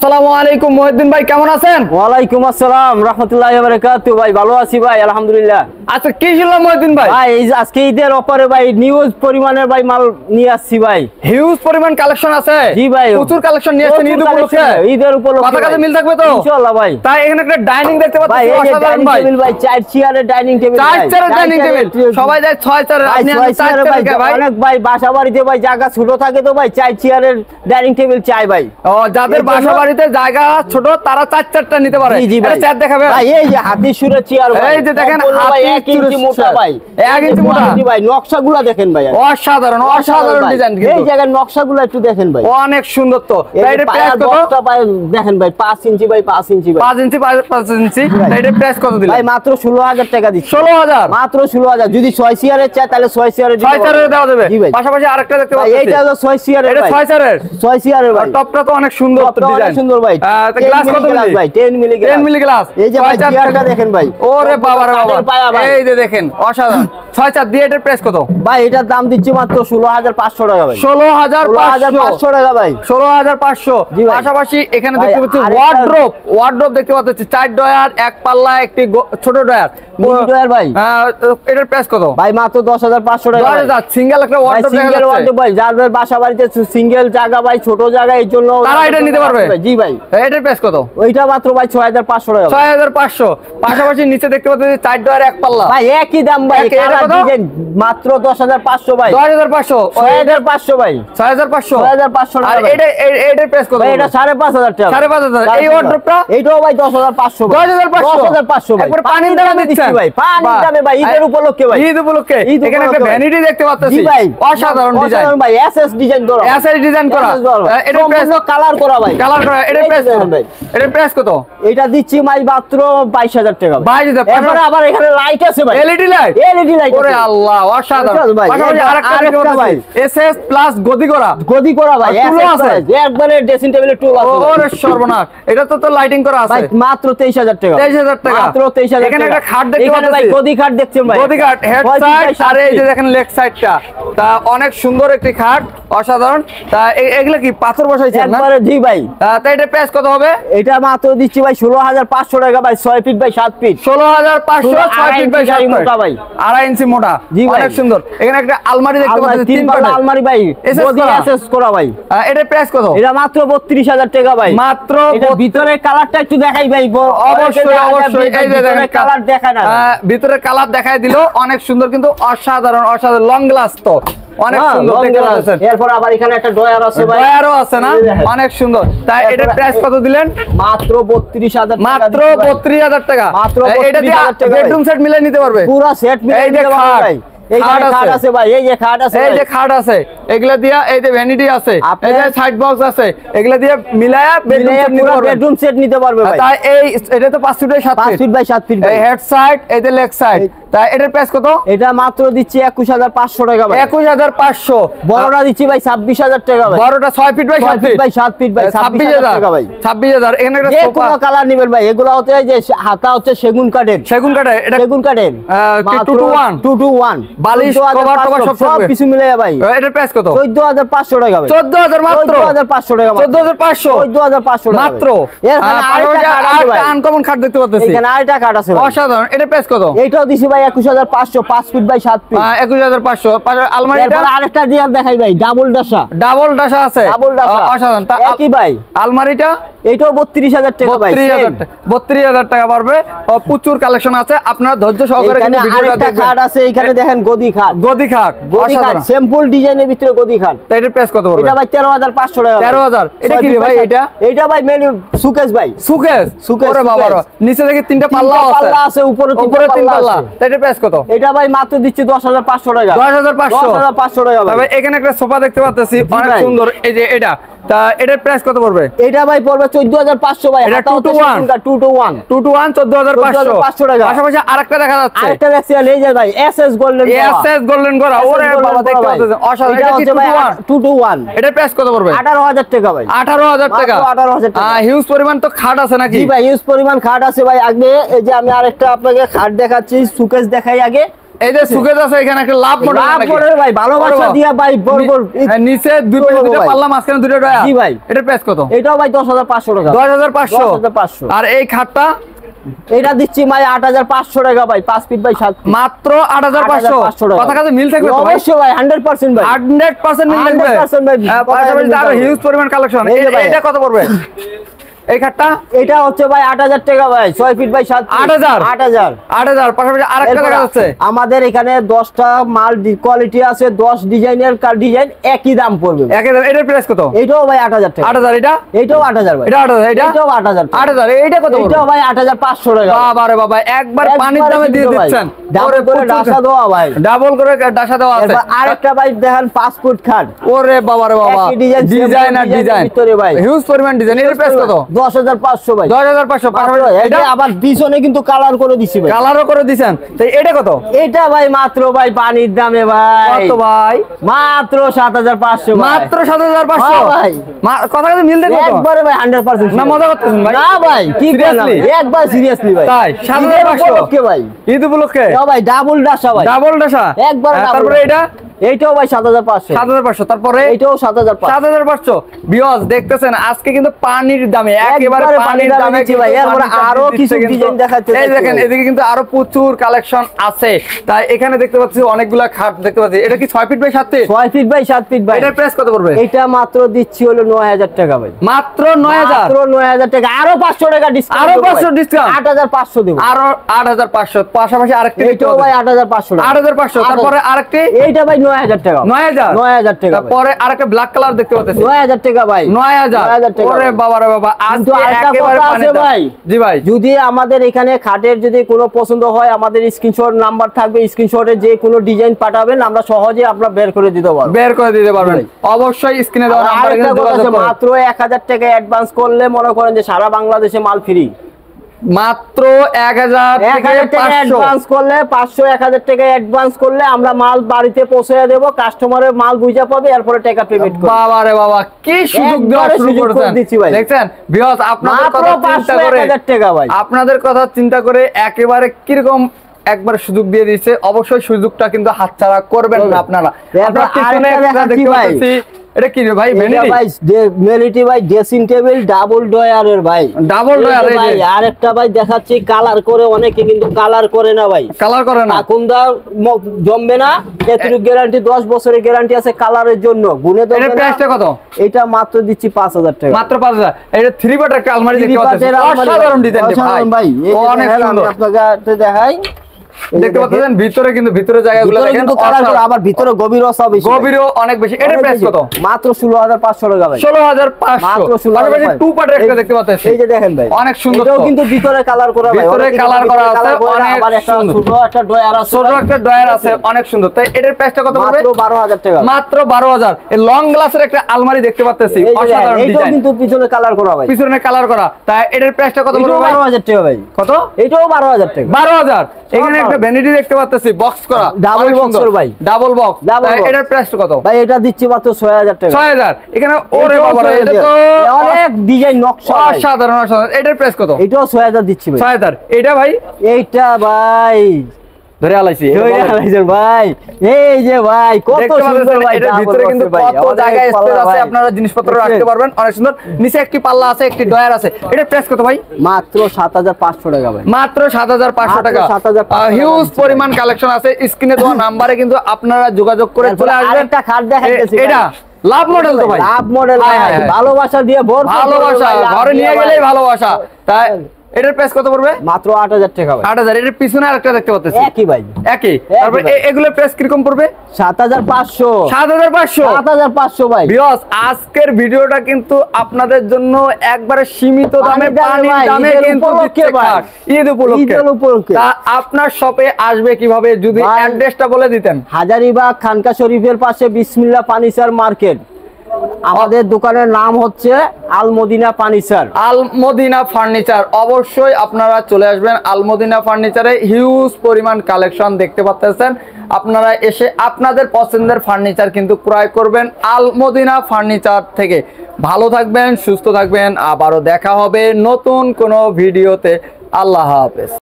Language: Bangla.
আসসালামু আলাইকুম মহিউদ্দিন ভাই, কেমন আছেন? ওয়ালাইকুম আসসালাম রাহমাতুল্লাহি ওয়া বারাকাতুহু। ভাই ভালো আছি ভাই, আলহামদুলিল্লাহ। আচ্ছা, কি ছিল মহিউদ্দিন ভাই? ভাই এই যে আজকে ঈদের অফারে ভাই নিউজ পরিমাণের ভাই মাল নিয়ে আসছি ভাই। হিউজ পরিমাণ কালেকশন আছে। জি ভাই, প্রচুর কালেকশন নিয়ে আসছেন ঈদ উপলক্ষে। ঈদের উপলক্ষে কথা কাছে মিল থাকবে তো ইনশাআল্লাহ ভাই। তাই এখানে একটা ডাইনিং দেখতে পাচ্ছেন, ভাই এই যে অসাধারণ ডাইনিং ভাই। টেবিল ভাই, 4 চেয়ারের ডাইনিং টেবিল, 4 চেয়ারের ডাইনিং টেবিল, সবাই যায় 6 চেয়ারের, আপনি আছেন 4 চেয়ারের ভাই। অনেক ভাই বাসা বাড়িতে ভাই জায়গা ছোট থাকে তো ভাই 4 চেয়ারের ডাইনিং টেবিল চাই ভাই। ও, যাদের বাসা বাড়িতে জায়গা ছোট তারা 4টা নিতে পারে। জি ভাই, চেয়ার দেখাবে ভাই। এই যে হাতির সুরের চেয়ার ভাই, এই যে দেখেন ভাই 1 ইঞ্চি মোটা ভাই, 1 ইঞ্চি মোটা ভাই। নকশাগুলো দেখেন ভাই, অসাধারণ অসাধারণ ডিজাইন। এই জায়গার নকশাগুলো একটু দেখেন ভাই, অনেক সুন্দর। তো এটা প্রাইস কত ভাই? দেখেন ভাই 5 ইঞ্চি ভাই, 5 ইঞ্চি ভাই, 5 ইঞ্চি 5 ইঞ্চি। এটা প্রাইস কত দিলেন ভাই? মাত্র 16000 টাকা দিচ্ছি। 16000, মাত্র 16000। যদি 6 চেয়ারের চাই তাহলে 6 চেয়ারের 6 চেয়ারের দেওয়া যাবে। জি ভাই। পাশাপাশি আরেকটা দেখতে ভাই পাচ্ছেন, এইটা হলো 6 চেয়ারের এটা ভাই, 6 চেয়ারের 6 চেয়ারের ভাই। টপটা তো অনেক সুন্দর ডিজাইন, সুন্দর ভাই। গ্লাস কত মিলি ভাই? 10 মিলি গ্লাস, 10 মিলি গ্লাস। এই যে ভাই চেয়ারটা দেখেন ভাই, ওরে বাবা রে বাবা, পায়া ভাই। এই যে দেখেন অসাধারণ। 6 চেয়ার দিয়ে এটার প্রাইস কত ভাই? এটার দাম দিচ্ছি মাত্র 16500 টাকা ভাই। 16500 টাকা ভাই, 16500। জি ভাই। পাশাপাশি এখানে ভাই, দেখতে পাচ্ছি ওয়ার্ড্রোব দেখতে পাচ্ছি, 4 ডয়ার, এক পাল্লা, একটি ছোট ডয়ার। মিনি ডয়ার ভাই। এটার প্রাইস কত ভাই? মাত্র 10500 টাকা ভাই। 10000। সিঙ্গেল একটা ওয়ার্ড্রোব দেখা সিঙ্গেল যাচ্ছে। ওয়ার্ডরোব ভাই, যাদের বাসা বাড়িতে সিঙ্গেল জায়গা ভাই, ছোট জায়গা, এই জন্য তারা এটা নিতে পারবে। জি ভাই। এটার প্রাইস কত? ওইটা মাত্র ভাই 6500 টাকা ভাই। 6500। পাশাপাশি নিচে দেখতে পাচ্ছি 4 ডয়ার, এক পাল্লা। ভাই একই দাম ভাই, এটা কালার কত? ডিজাইন মাত্র 10500 ভাই। 10500, 6500 ভাই, 6500। 6500 আর টাকা ভাই। এটার প্রাইস কত? ভাই এটা 5500 টাকা। 5500। এই ওয়ার্ড্রোবটা এইটাও ভাই 10500 ভাই। 10500 ভাই। একবার পানির দামে দিচ্ছেন ভাই, পানির দামে ভাই, ঈদের উপলক্ষে ভাই। ঈদ উপলক্ষে ঈদ এখানে একটা উপলক্ষে। ভ্যানিটি দেখতে পাচ্ছি, জি ভাই, অসাধারণ ডিজাইন, অসাধারণ ভাই, এসএস ডিজাইন করা, এসএস ডিজাইন করা। এটার প্রাইস কালার করা ভাই, কালার করা। এটার প্রাইস ভাই। এটার প্রাইস কত? এটা দিচ্ছি ভাই মাত্র 22000 টাকা ভাই। 22000। এরপরে আবার এখানে লাইট আছে ভাই, এলইডি লাইট। LED light. ওরে আল্লাহ, অসাধারণ ভাই। পাশাপাশি আরেকটা দেখতে ভাই, পাচ্ছি, এসএস প্লাস গদি করা। গদি করা ভাই, আর টুলও আছে। একবারে ড্রেসিং টেবিলের টুল আছে ভাই। ওরে সর্বনাশ, এটা তো লাইটিং করা আছে। ভাই মাত্র 23000 টাকা। 23000 টাকা। মাত্র 23000 টাকা। এখানে একটা খাট দেখতে এখানে ভাই পাচ্ছি, গদি খাট দেখছেন ভাই, গদি খাট, হেড সাইড, আর এই যে দেখেন লেগ সাইডটা। তা অনেক সুন্দর একটি খাট, অসাধারণ। তা এগুলা কি পাথর বসাইছেন না? একবারে জি ভাই। তা এটার প্রাইস কত হবে? এটা মাত্র দিচ্ছি ভাই 16500 টাকা ভাই, 6 feet by 7 feet. 16500, 6 feet by 7 মোটা ভাই, 2.5 ইঞ্চি মোটা। জি ভাই। অনেক সুন্দর। এখানে একটা আলমারি দেখতে পাচ্ছি, 3 পাল্লা আলমারি ভাই, SS গদি করা। এসএস করা ভাই। এটার প্রাইস কত? এটা মাত্র 32000 টাকা ভাই। মাত্র এটা ভিতরের কালারটা একটু দেখাই ভাই। অবশ্যই অবশ্যই। এই যে দেখেন কালার দেখায় না, ভিতরে কালার দেখায় দিল, অনেক সুন্দর কিন্তু অসাধারণ অসাধারণ। লং গ্লাস তো অনেক সুন্দর দেখতে পাচ্ছেন। এরপর আবার এখানে একটা ডয়ার আছে ভাই, ডয়ারও আছে না? অনেক সুন্দর। তাই এটার প্রাইস কত দিলেন? মাত্র 32000 টাকা। মাত্র 32000 টাকা। মাত্র এটা দিয়ে 32000 টাকা। বেডরুম সেট মিলে নিতে পারবে, পুরো সেট মিলে এই যে নিতে পারবেন খাট, ভাই। এই খাট যে খাট আছে। আছে ভাই, এই যে খাট আছে এই ভাই। যে খাট আছে, এগুলা দিয়া এই যে ভ্যানিটি আছে, এই যে সাইড বক্স আছে, এগুলা দিয়ে মিলায়া বেডরুম সেট নিতে পারবে। বেডরুম সেট নিতে পারবে ভাই। তাই এটা তো 5 feet by 7 5 feet. Feet by 7 feet ভাই। এই হেড সাইড, এই যে লেগ সাইড। তাই এটার প্রাইস কত? এটা মাত্র দিচ্ছি 21500 টাকা ভাই। 21500। বড়টা দিচ্ছি ভাই 26000 টাকা ভাই। বড়টা 6 feet by 7 feet. By 7 feet ভাই, 26000 টাকা ভাই। 26000। এখানে একটা যে সোফা, কোনো কালার নেবেন ভাই। এগুলো হচ্ছে এই যে হাতা হচ্ছে সেগুন কাঠের, সেগুন কাঠের। এটা সেগুন কাঠের। 2 to 1 2 to 1 বালিশ, কভার টভার সব সব থাকবে। কিছু মিলে ভাই। এটার প্রাইস কত? 14500 টাকা ভাই। 14000 মাত্র। 14500 টাকা মাত্র। 14500 14500 টাকা মাত্র। এখানে আরেকটা খাট আছে ভাই। আনকমন খাট দেখতে পাচ্ছি, এখানে আরেকটা খাট আছে ভাই। অসাধারণ। এটার প্রাইস কত? এইটাও দিছি ভাই 21500, 5 ফিট বাই 7 ফিট। 21500। আলমারিটা এরপর আরেকটা দিয়ে দেখাই ভাই, ডাবল ডাসা। ডাবল ডাসা আছে, ডাবল ডাসা অসাধারণ। একই ভাই। আলমারিটা এইটাও 32000 টাকা ভাই। 32000 টাকা পারবে। প্রচুর কালেকশন আছে, আপনারা ধৈর্য সহকারে এখানে কিন্তু ভিডিওটা আরেকটা দেখবেন। খাট আছে, এখানে দেখেন গদি খাট। গদি খাট, গদি খাট অসাধারণ। সিম্পল ডিজাইনের ভিতরে গদি খাট। তা এটার প্রাইস কত পড়বে? এটা ভাই 13500 টাকা। 13000। এটা কি রে ভাই? এটা এটা ভাই মেনু সুকেস ভাই। সুকেস। সুকেস, ওরে বাবা রে, নিচে দেখি 3টা পাল্লা আছে। পাল্লা আছে, উপরে উপরে 3 পাল্লা পাল্লা। আছে। তা এটার প্রাইস কত? এটা ভাই মাত্র দিচ্ছি 10500 টাকা। 10500। 10500 টাকা ভাই। তবে এখানে একটা সোফা দেখতে পাচ্ছি, অনেক ভাই। সুন্দর। এই যে এটা, তা এটার প্রাইস কত পড়বে? এটা ভাই পড়বে 14500 ভাই। এটা 2 to 1 2 to 1 2 to 1 14500 টাকা। পাশাপাশি আরেকটা দেখা যাচ্ছে, আরেকটা দেখছি এই যে ভাই এসএস গোল্ডেন এসএস গোল্ডেন করা। ওরে বাবা, দেখতে পাচ্ছেন অসাধারণ। এটা কি 2 to 1? 2 to 1। এটার প্রাইস কত পড়বে? 18000 টাকা ভাই। 18000 টাকা। মাত্র 18000 টাকা। হিউজ পরিমাণ তো খাট আছে নাকি? জি ভাই, হিউজ পরিমাণ খাট আছে ভাই। আগে এই যে আমি আরেকটা আপনাকে খাট দেখাচ্ছি, সুকেস দেখাই আগে। এই যে সুকেজ আছে এখানে একটা লাভ মডেল লাভ মডেল ভাই, ভালোবাসা দিয়া ভাই বরবর নিচে দুই পাশে দুটো পাল্লা, মাঝখানে দুটো ডয়া। জি ভাই। এটার প্রাইস কত? এটাও ভাই 10,500 টাকা। 10,500। আর এই খাটটা এটা দিচ্ছি ভাই 8,500 টাকা ভাই, 5 ফিট বাই 7 ফিট, মাত্র 8,500 টাকা। কথা কাছে মিল থাকবে তো ভাই? অবশ্যই ভাই 100% ভাই, 100% মিল থাকবে। 100% ভাই। পাশাপাশি আরো হিউজ পরিমাণ কালেকশন। এটা কত পড়বে এই খাটটা? এটা হচ্ছে ভাই 8,000 টাকা ভাই, 6 ফিট বাই 7 ফিট। 8,000 পাশাপাশি আরেকটা দেখা যাচ্ছে আমাদের এখানে 10টা মাল কোয়ালিটি আছে, 10 ডিজাইনের ডিজাইন একই দাম পড়বে। একই দাম। এটার প্রাইস কত? এটাও ভাই 8,000 টাকা। 8,000। এটাও 8,000 ভাই। এটা 8,000। এটাও 8,000 টাকা। 8,000। এইটা কত? এটাও ভাই 8,500 টাকা। বাবা রে বাবা, একবার পানির দামে দিয়ে দিচ্ছেন। ডাবল করে ডাসা দেওয়া ভাই, ডাবল করে ডাসা দেওয়া আছে। আরেকটা ভাই দেখেন 5 ফুট খাট। ওরে বাবা রে বাবা, ডিজাইন আর ডিজাইন ভিতরে ভাই হিউজ পরিমাণ ডিজাইন। এর প্রাইস কত? 10,500 ভাই। 10,500। পাশাপাশি এটা আবার পিছনে কিন্তু কালার করে দিছি ভাই, কালারও করে দিবেন। তো এটা কত? এটা ভাই মাত্র ভাই পানির দামে ভাই। কত ভাই? মাত্র 7,500 ভাই। মাত্র 7,500 ভাই। কথা কথা মিল দেখো তো? একবারে ভাই 100%। না মজা করতেছেন ভাই? না ভাই, কি Seriously? একবার সিরিয়াসলি ভাই। তাই 7,500 কে ভাই? ঈদ উপলক্ষে না ভাই, ডাবল ডাসা ভাই, ডাবল ডাসা একবার। তারপরে এটা এইটাও ভাই 7,500। 7,500। তারপরে এইটাও 7,500। 7,500। বিয়স দেখতেছেন আজকে কিন্তু পানির দামে, একেবারে পানির দামে দিচ্ছি ভাই। এরপরে আরো কিছু ডিজাইন দেখাচ্ছি। এই দেখেন এদিকে কিন্তু আরো প্রচুর কালেকশন আছে। তাই এখানে দেখতে পাচ্ছি অনেকগুলা খাট দেখতে পাচ্ছি। এটা কি 6 feet by 7 feet? 6 feet by 7 feet ভাই। এটার প্রাইস কত পড়বে? এটা মাত্র দিচ্ছি হলো 9,000 টাকা ভাই। মাত্র 9,000। মাত্র 9,000 টাকা। আরো 500 টাকা ডিসকাউন্ট। আরো 500 ডিসকাউন্ট। 8,500 দেব। আরো 8,500। পাশাপাশি আরেকটা এইটাও ভাই 8,500 টাকা। 8,500। তারপরে আরেকটি এইটা ভাই 9,000 টাকা। 9,000 টাকা। তারপরে আরেকটা ব্ল্যাক কালার দেখতে পাচ্ছি। 9,000 টাকা ভাই। 9,000 টাকা। ওরে বাবা রে বাবা, কিন্তু আজকে আরেকটা একেবারে কথা পানির আছে দাম। ভাই। জি ভাই। যদি আমাদের এখানে খাটের যদি কোনো পছন্দ হয়, আমাদের স্ক্রিনশট নাম্বার থাকবে, স্ক্রিনশটে যে কোনো ডিজাইন পাঠাবেন, আমরা সহজে আপনারা বের করে দিতে পারবো। বের করে দিতে পারবেন। অবশ্যই স্ক্রিনে দেওয়া নাম্বারে আরেকটা কথা যোগাযোগ আছে, করুন। মাত্র 1,000 টাকা অ্যাডভান্স করলে মনে করেন যে সারা বাংলাদেশে মাল ফ্রি। মাত্র 1,000 থেকে 500 অ্যাডভান্স করলে 500 1,000 টাকা অ্যাডভান্স করলে আমরা মাল বাড়িতে পৌঁছে দেব, কাস্টমারের মাল বুঝা পাবে, এরপরে টাকা পেমেন্ট করবে। বাবা রে বাবা, কি সুযোগ দেওয়া একবারে শুরু সুযোগ করে করেছেন দিচ্ছি ভাই। দেখছেন ভিউয়ার্স, আপনাদের মাত্র কথা চিন্তা 500 করে 1,000 টাকা ভাই। আপনাদের কথা চিন্তা করে একেবারে কিরকম একবার সুযোগ দিয়ে দিচ্ছে। অবশ্যই সুযোগটা কিন্তু হাতছাড়া করবেন না আপনারা। আপনারা পিছনে একটা দেখতে পাচ্ছি, এটা কি রে ভাই? এটা ভাই মেলিটি ভাই, ড্রেসিং টেবিল ডাবল ডয়ারের ভাই। ডাবল ডয়ার এই ভাই যে আরেকটা ভাই দেখাচ্ছি, কালার করে, অনেকে কিন্তু কালার করে না ভাই। কালার করে না, কোনটা জমবে না, এতটুকু গ্যারান্টি, 10 বছরের গ্যারান্টি আছে কালারের জন্য। গুনে দেব। এর প্রাইসটা কত? এটা মাত্র দিচ্ছি 5,000 টাকা। মাত্র 5,000। এটা 3 বাট একটা আলমারি দেখতে পাচ্ছেন, অসাধারণ ডিজাইন ভাই, অনেক সুন্দর। আপনাকে দেখাই, দেখতে পাচ্ছেন ভিতরে কিন্তু ভিতরে জায়গাগুলো দেখেন কিন্তু কালার করে, আবার ভিতরে গভীরতা বেশি, গভীরও অনেক বেশি। এটার প্রাইস কত? মাত্র 16,500 টাকা ভাই। 16,500। মাত্র 16,500। ভাই। 2 পার্টের একটা দেখতে পাচ্ছেন, এই যে দেখেন ভাই, অনেক সুন্দর। এটাও কিন্তু ভিতরে কালার করা ভাই, ভিতরে কালার করা আছে, অনেক আবার একটা সুন্দর। ছোট একটা ডয়ার আছে, ছোট একটা ডয়ার আছে, অনেক সুন্দর। তাই এটার প্রাইসটা কত পড়বে? মাত্র 12,000 টাকা। মাত্র 12,000। এই লং গ্লাসের একটা আলমারি দেখতে পাচ্ছেন, এই যে অসাধারণ এটাও ডিজাইন, কিন্তু পিছনে কালার করা ভাই, পিছনে কালার করা। তাই এটার প্রাইসটা কত পড়বে? 12,000 টাকা ভাই। কত? এটাও 12,000 টাকা। 12,000। এখানে একটা ভ্যানিটি দেখতে পাচ্ছি, বক্স করা, ডাবল অনেক বক্সের সুন্দর। ভাই, ডাবল বক্স। ডাবল তাই বক্স। এটার প্রাইসটা কত? ভাই এটা দিচ্ছি মাত্র 6,000 টাকা। 6,000। এখানে ওরে এটাও বাবা রে, এটা 6,000 তো অনেক ডিজাইন নকশা ভাই। অসাধারণ অসাধারণ। এটার প্রাইস কত? এটাও 6,000 দিচ্ছি ভাই। 6,000। এটা ভাই এইটা ভাই ধরে আলাইছি ভাই, এই যে ভাই কত দেখতে সুন্দর পাচ্ছেন, ভাই, এটার ভিতরে কিন্তু কত জায়গায় স্পেস আছে, আপনারা জিনিসপত্র রাখতে পারবেন, অনেক সুন্দর। নিচে একটি পাল্লা আছে, একটি ডয়ার আছে। এটার প্রাইস কত ভাই? মাত্র 7,500 টাকা ভাই। মাত্র 7,500 টাকা। 7,500 হিউজ পরিমাণ কালেকশন আছে। স্ক্রিনে দেওয়া নাম্বারে কিন্তু আপনারা যোগাযোগ করে চলে আসবেন। আরেকটা খাট দেখাইতেছি, এটা লাভ মডেল তো ভাই, লাভ মডেল ভাই, ভালোবাসা দিয়ে ভরপুর, ভালোবাসা, ঘরে নিয়ে গেলেই ভালোবাসা। তাই এটার প্রাইস কত পড়বে? মাত্র 8,000 টাকা ভাই। 8,000। এটার পিছনে আরেকটা দেখতে পাচ্ছি, একই ভাই, একই। তারপর এগুলোর প্রাইস কিরকম পড়বে? 7,500। 7,500। 7,500 ভাই। ভিউয়ার্স, আজকের ভিডিওটা কিন্তু আপনাদের জন্য একবারে সীমিত দামে, পানির দামে কিন্তু দিচ্ছে খাট, ঈদ উপলক্ষে। তা আপনার শপে আসবে কিভাবে যদি অ্যাড্রেসটা বলে দিতেন? হাজারীবাগ খানকা শরীফের পাশে বিসমিল্লাহ ফার্নিচার মার্কেট। আমাদের দোকানের নাম হচ্ছে আল মদিনা ফার্নিচার। আল মদিনা ফার্নিচার। অবশ্যই আপনারা চলে আসবেন আল মদিনা ফার্নিচারে। হিউজ পরিমাণ কালেকশন দেখতে পাচ্ছেন। আপনারা এসে আপনাদের পছন্দের ফার্নিচার কিন্তু ক্রয় করবেন আল মদিনা ফার্নিচার থেকে। ভালো থাকবেন, সুস্থ থাকবেন। আবারও দেখা হবে নতুন কোনো ভিডিওতে। আল্লাহ হাফেজ।